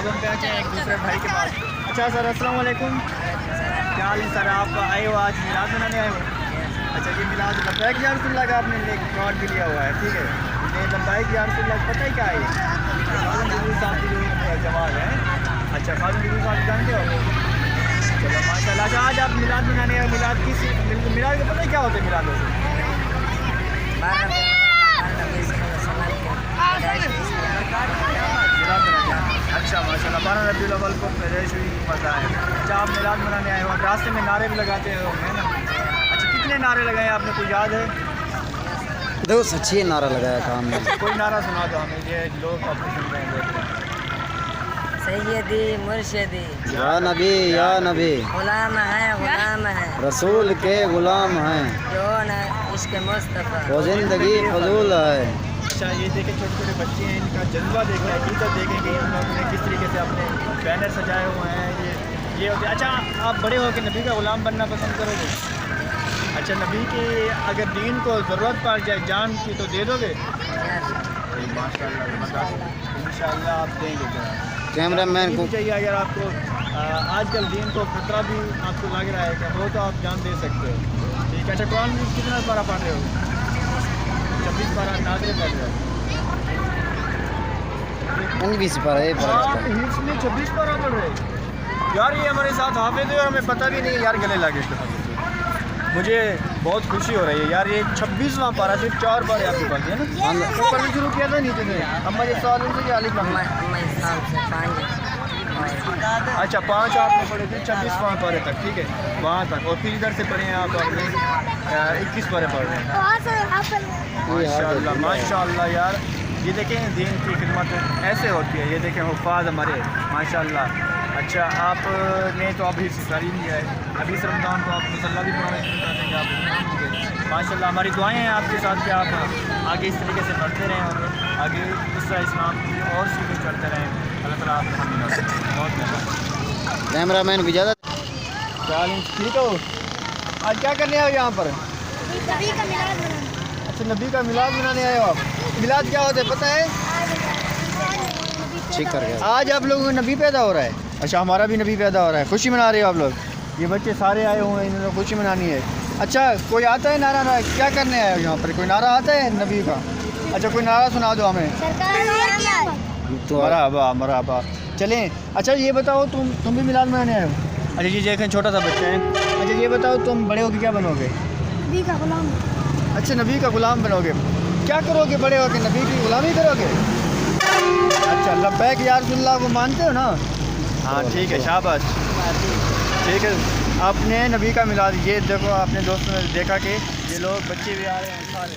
अब हम पहुँचे हैं एक दूसरे भाई के पास। अच्छा सर, अस्सलाम वालेकुम। क्या हाल है सर? आप आए हो आज मिलाद मनाने आए हो? अच्छा, ये मिलाद लब्बैक या रसूलुल्लाह का आपने कार्ड भी लिया हुआ है, ठीक है। ये लब्बैक या रसूलुल्लाह पता ही क्या है? खालिद बिल्कुल साहब की जो जमात है। अच्छा, खालिद बिल्कुल साहब जानते हो? चलो माशाल्लाह। अच्छा, आज आप मिलाद मनाने आए हो। मिलाद किस मिलाद का पता है क्या होता है? मिलाद होता है अच्छा माशाल्लाह 12 रबीउल अव्वल को पैदाइश हुई मज़ा है। अच्छा, आप मिलाद मनाने आए हो, रास्ते में नारे भी लगाते हो है ना? अच्छा, कितने नारे लगाए आपने, कोई याद है? 206 नारा लगाया था हमने। कोई नारा सुना दो हमें, ये लोग अपनी सुन रहे हैं। सैयदी मुर्शिदी या नबी गुलाम है रसूल के गुलाम हैं, जो न इश्क मुस्तफ़ा वो जिंदगी फजूल है। अच्छा, ये देखें छोटे छोटे बच्चे हैं, इनका जज्बा देखें, हकीकत देखें कि इन लोगों ने किस तरीके से अपने बैनर सजाए हुए हैं। ये होते। अच्छा, आप बड़े हो के नबी का गुलाम बनना पसंद करोगे? अच्छा, नबी की अगर दीन को ज़रूरत पड़ जाए जान की तो दे दोगे? इंशाल्लाह आप देंगे। कैमरामैन को चाहिए अगर आपको आजकल दीन को खतरा भी आपको लग रहा है कि वो तो आप जान दे सकते हो, ठीक है। अच्छा, कुरान में कितना पारा पढ़ रहे हो? 26 पारा नाज़िल पढ़ रहे हो? 19 पर है आप हिफ्ज़ में 26 पारा पढ़ रहे हो यार? ये हमारे साथ हाफिज़ है और हमें पता भी नहीं यार, गले लगे। मुझे बहुत खुशी हो रही है यार। ये 26वां पारा, सिर्फ 4 बार आपके पास है ना? तो पढ़ना शुरू किया था नीचे से अम्मा ये साल से क्या अलिफ लम्मा? अच्छा, 5 आपने पढ़े थे 26वां पारे तक, ठीक है, वहाँ तक। और फिर इधर से पढ़े हैं आप अपने 21 पारे पढ़ रहे हैं। माशाल्लाह माशाल्लाह यार। ये देखें दीन की खिदमत ऐसे होती है। ये देखें हुफ़ाज़ हमारे माशाल्लाह। अच्छा, आपने तो अभी सिखाई लिया है, अभी इस रमज़ान को आप मुसल्ला भी बनाना शुरू कर देंगे आप माशाल्लाह। हमारी दुआएं हैं आपके साथ कि आप आगे इस तरीके से बढ़ते रहें और आगे दूसरा इस्लाम की और सीधे चढ़ते रहें। अल्लाह ताला आप बहुत मेहरबान। कैमरामैन को ज़्यादा ठीक हो? आज क्या करने आए हो यहाँ पर? नबी का मिलाद मनाने। अच्छा, नबी का मिलाद मनाने आए हो आप। मिलाद क्या होता है पता है? ठीक कर गया। आज आप लोगों को नबी पैदा हो रहा है। अच्छा, हमारा भी नबी पैदा हो रहा है, खुशी मना रहे हो आप लोग। ये बच्चे सारे आए हुए हैं, इन्होंने खुशी मनानी है। अच्छा, कोई आता है नारा? क्या करने आए हो यहाँ पर? कोई नारा आता है नबी का? अच्छा, कोई नारा सुना दो हमें। तो मरहबा चलें। अच्छा, ये बताओ तुम भी मिलाद मनाने आए हो? अच्छा, ये देखें छोटा सा बच्चा है। अच्छा, ये बताओ तुम बड़े होकर क्या बनोगे? नबी का गुलाम। अच्छा, नबी का गुलाम बनोगे। क्या करोगे बड़े होकर? नबी की गुलामी करोगे? अच्छा, लब्बैक या रसूलुल्लाह को मानते हो ना? हाँ, ठीक है, शाबाश, ठीक है। आपने नबी का मिलाद, ये देखो आपने दोस्तों ने देखा कि ये लोग बच्चे भी आ रहे हैं सारे।